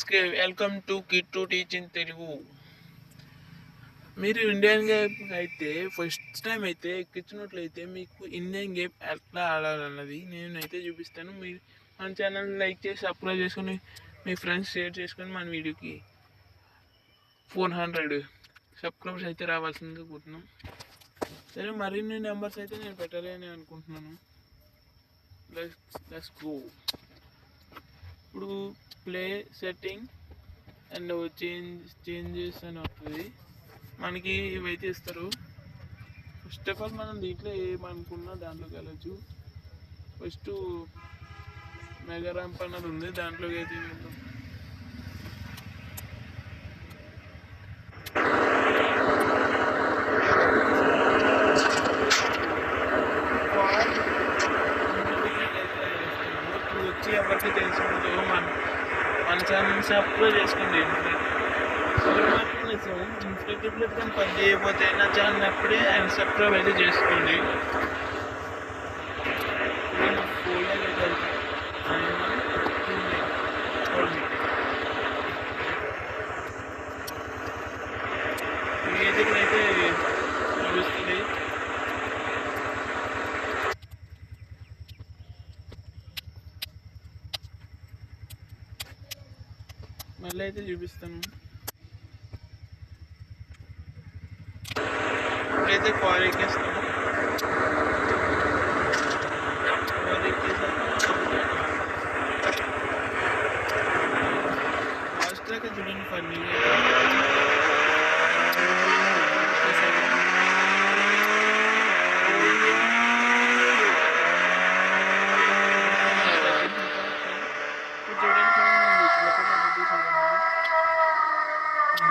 ఫ్రెండ్స్కి welcome to kid to teach in Telugu. మీరు Indian game అయితే ఫస్ట్ టైం అయితే ఎక్కించినట్లయితే మీకు ఇండియన్ గేమ్ ఎట్లా ఆడాలన్నది నేనైతే చూపిస్తాను. మీరు మన ఛానల్ లైక్ చేసి సబ్స్క్రైబ్ చేసుకొని మీ ఫ్రెండ్స్ షేర్ చేసుకొని మన వీడియోకి 400 సబ్స్క్రైబర్స్ అయితే రావాల్సిందిగా కోరుతున్నాం. సరే, మరిన్ని నెంబర్స్ అయితే నేను పెట్టాలని అనుకుంటున్నాను. Let's go. ఇప్పుడు ప్లే సెట్టింగ్ అండ్ చేంజెస్ అని వస్తుంది. మనకి ఇవైతే ఇస్తారు. ఫస్ట్ ఆఫ్ ఆల్ మనం దీంట్లో ఏమనుకున్నా దాంట్లోకి వెళ్ళచ్చు. ఫస్ట్ మెగా ర్యాంప్ అన్నది ఉంది, దాంట్లోకి అయితే వెళ్దాం. వచ్చి ఎవరికి తెలుసుకుంటూ మన ఛానల్ సబ్స్క్రైబ్ చేసుకోండి. ఇన్స్టాగ్రామ్లో కానీ పని చేయకపోతే నా ఛానల్ అప్పుడే సబ్స్క్రైబ్ అయితే చేసుకోండి. ఇదైతే ఇప్పుడైతే చూపిస్తుంది. మళ్ళీ అయితే చూపిస్తాను. ఇప్పుడైతే కాల్ ఎక్కేస్తాను. లాస్ట్ దాకా చూడండి, ఫన్నీగా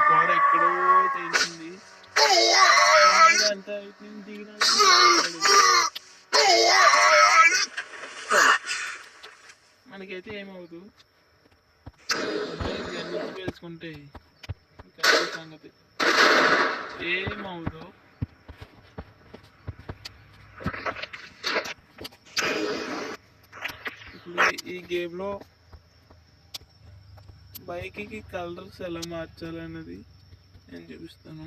కార్ ఎక్కడో తెలిసింది. మనకైతే ఏమవుదు, తెలుసుకుంటే సంగతి ఏమవుదు. ఇప్పుడు ఈ గేమ్లో బైక్కి కలర్స్ ఎలా మార్చాలన్నది నేను చూపిస్తాను.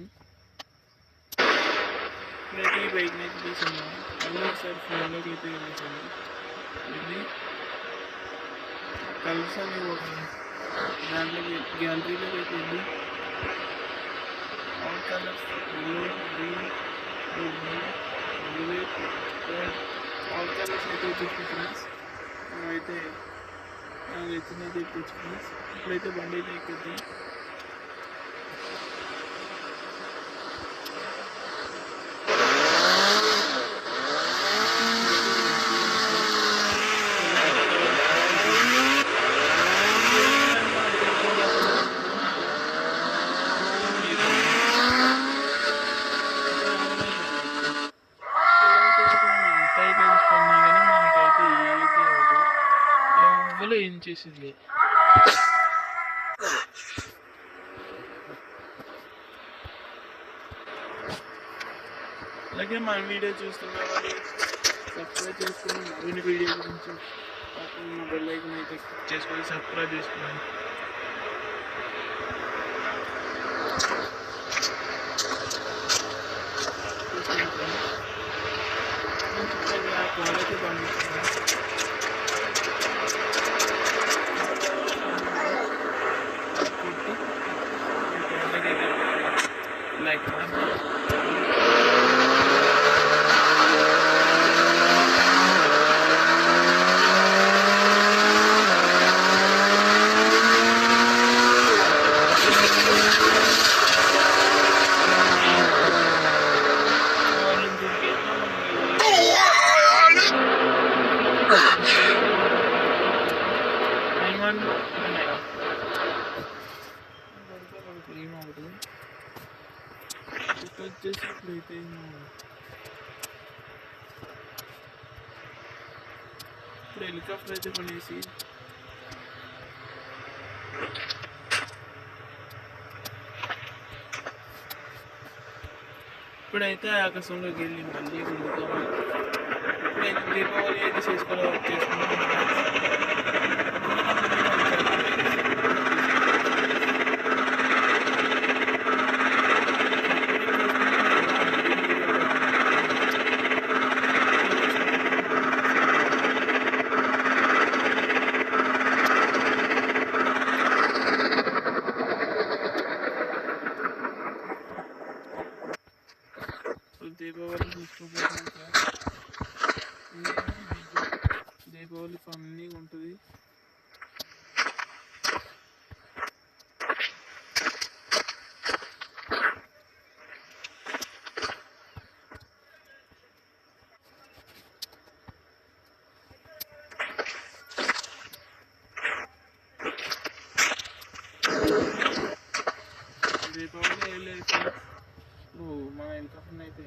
ఇప్పుడైతే ఈ బైక్ని అయితే తీసాను. మళ్ళీ ఒకసారి ఫోన్లోకి అయితే వెళ్ళేసాను. ఇది కలర్స్ అని దాంట్లోకి గ్యాలరీలోకి అయితే వెళ్ళి all colours green all colours అయితే వచ్చేసి ఫ్రెండ్స్. మనమైతే నాకు వచ్చినైతే ఎక్కొచ్చు ఫ్రెండ్స్. ఇప్పుడైతే బండి అయితే ఎక్కిద్దాం. ఏం చేసింది అలాగే మన వీడియో చూస్తున్న వాళ్ళు సబ్స్క్రైబ్ చేసుకుని మరిన్ని వీడియో గురించి బెల్ ఐకాన్ అయితే చేసుకొని సబ్స్క్రైబ్ చేసుకోండి. క్వాలిటీ పంపిస్తున్నాను. Like వచ్చేసి ఇప్పుడైతే ఇప్పుడు హెలికాప్టర్ అయితే కొనేసి ఇప్పుడైతే ఆకాశంలోకి వెళ్ళి మళ్ళీ ముందుతాము. ఇప్పుడైతే దీపావళి అయితే చేసుకున్నాం. దీపావళి వేయలేదు ఫ్రెండ్స్. ఇప్పుడు మన హెలికాప్టర్ అయితే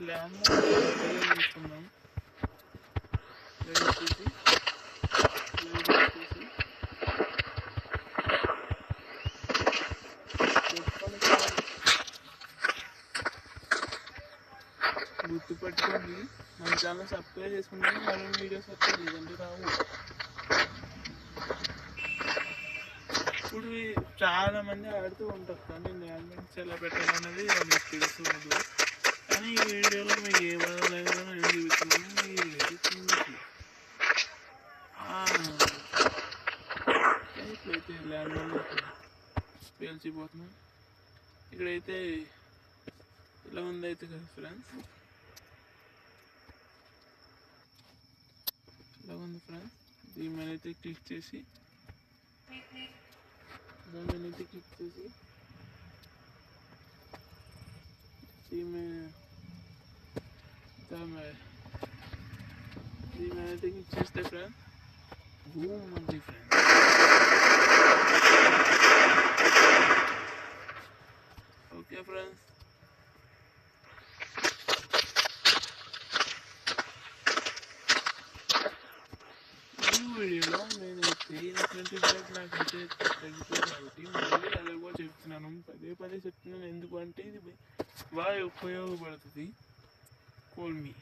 ల్యాండ్ తీసుకున్నాం. గుర్తుపెట్టుకోండి, మన ఛానల్ సబ్స్క్రైబ్ చేసుకుంటే మళ్ళీ వీడియోస్ వస్తాయి, లేదంటే రావు. ఇప్పుడు చాలా మంది ఆడుతూ ఉంటారు, కానీ ల్యాండ్మెంట్స్ ఎలా పెట్టాలనేది మీకు తెలుసు. కానీ ఈ వీడియోలో మీకు ఏ బాధలేదో నేను చూపిస్తున్నాను. ఇప్పుడైతే ల్యాండ్మెంట్ పేల్చిపోతున్నాం. ఇక్కడైతే ఇలా ఉందైతే కదా ఫ్రెండ్స్, ఇలా ఉంది ఫ్రెండ్స్. దీని మీద అయితే క్లిక్ చేసి దీని మీద అయితే క్లిక్ చేస్తే ఫ్రెండ్స్ బూమ్ ఉంది ఫ్రెండ్స్. ఓకే ఫ్రెండ్స్, వీడియోలో నేనైతే ఇన్ఫినిటీ బ్లాక్ నాకైతే తగ్గిపోయింది కాబట్టి మళ్ళీ అలాగో చెప్తున్నాను, పదే చెప్తున్నాను. ఎందుకంటే ఇది బాగా ఉపయోగపడుతుంది. కోల్మి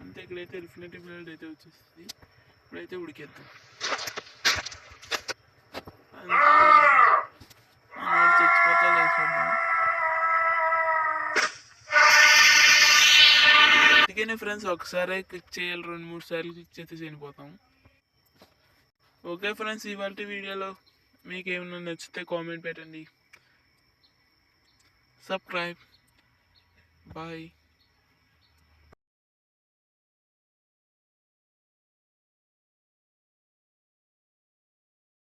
అంతే. ఇక్కడైతే ఇన్ఫినిటీ బ్లాక్ అయితే వచ్చేస్తుంది. ఇప్పుడైతే ఉడికేద్దాం. చచ్చిపోతా లేకపోతాం. అందుకనే ఫ్రెండ్స్ ఒకసారి క్లిక్ చేయాలి, 2-3 సార్లు క్లిక్ చేస్తే చనిపోతాం. ఓకే ఫ్రెండ్స్, ఇవాళ వీడియోలో మీకు ఏమైనా నచ్చితే కామెంట్ పెట్టండి. సబ్స్క్రైబ్. బాయ్.